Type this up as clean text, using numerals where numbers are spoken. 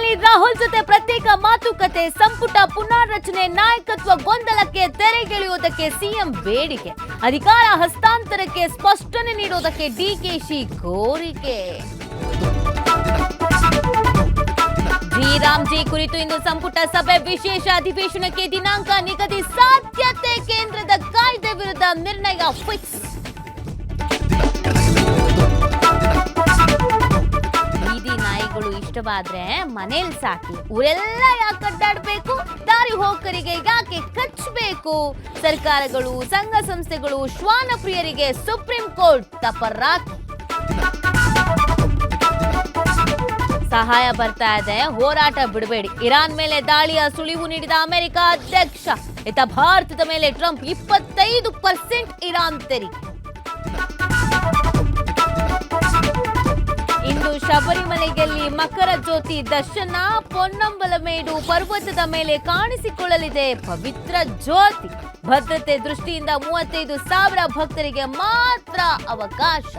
ಪ್ರಧಾನಿ ರಾಹುಲ್ ಜೊತೆ ಪ್ರತ್ಯೇಕ ಮಾತುಕತೆ, ಸಂಪುಟ ಪುನಾರಚನೆ, ನಾಯಕತ್ವ ಗೊಂದಲಕ್ಕೆ ತೆರೆಗೆಳೆಯುವುದಕ್ಕೆ ಸಿಎಂ ಬೇಡಿಕೆ, ಅಧಿಕಾರ ಹಸ್ತಾಂತರಕ್ಕೆ ಸ್ಪಷ್ಟನೆ ನೀಡುವುದಕ್ಕೆ ಡಿಕೆಶಿ ಕೋರಿಕೆ. ಶ್ರೀರಾಮ್ಜಿ ಕುರಿತು ಇಂದು ಸಂಪುಟ ಸಭೆ, ವಿಶೇಷ ಅಧಿವೇಶನಕ್ಕೆ ದಿನಾಂಕ ನಿಗದಿ ಸಾಧ್ಯತೆ, ಕೇಂದ್ರದ ಕಾಯ್ದೆ ವಿರುದ್ಧ ನಿರ್ಣಯ ಫಿಕ್ಸ್. ಬೀದಿ ನಾಯಿಗಳು ಇಷ್ಟವಾದ್ರೆ ಮನೇಲಿ ಸಾಕಿ, ಊರೆಲ್ಲ ಯಾಕೆ ಅಡ್ಡಾಡ್ಬೇಕು, ದಾರಿ ಹೋಕರಿಗೆ ಯಾಕೆ ಕಚ್ಚಬೇಕು, ಸರ್ಕಾರಗಳು ಸಂಘ ಸಂಸ್ಥೆಗಳು ಶ್ವಾನ ಪ್ರಿಯರಿಗೆ ಸುಪ್ರೀಂ ಕೋರ್ಟ್ ತಪರಾಕಿ. ಸಹಾಯ ಬರ್ತಾ ಇದೆ, ಹೋರಾಟ ಬಿಡಬೇಡಿ, ಇರಾನ್ ಮೇಲೆ ದಾಳಿಯ ಸುಳಿವು ನೀಡಿದ ಅಮೆರಿಕ ಅಧ್ಯಕ್ಷ. ಇತ್ತ ಭಾರತದ ಮೇಲೆ ಟ್ರಂಪ್ 25% ಇರಾನ್ ತೆರಿಗೆ. ಇಂದು ಶಬರಿಮಲೆಯಲ್ಲಿ ಮಕರ ಜ್ಯೋತಿ ದರ್ಶನ, ಪೊನ್ನಂಬಲಮೇಡು ಪರ್ವತದ ಮೇಲೆ ಕಾಣಿಸಿಕೊಳ್ಳಲಿದೆ ಪವಿತ್ರ ಜ್ಯೋತಿ. ಭದ್ರತೆ ದೃಷ್ಟಿಯಿಂದ 35,000 ಭಕ್ತರಿಗೆ ಮಾತ್ರ ಅವಕಾಶ.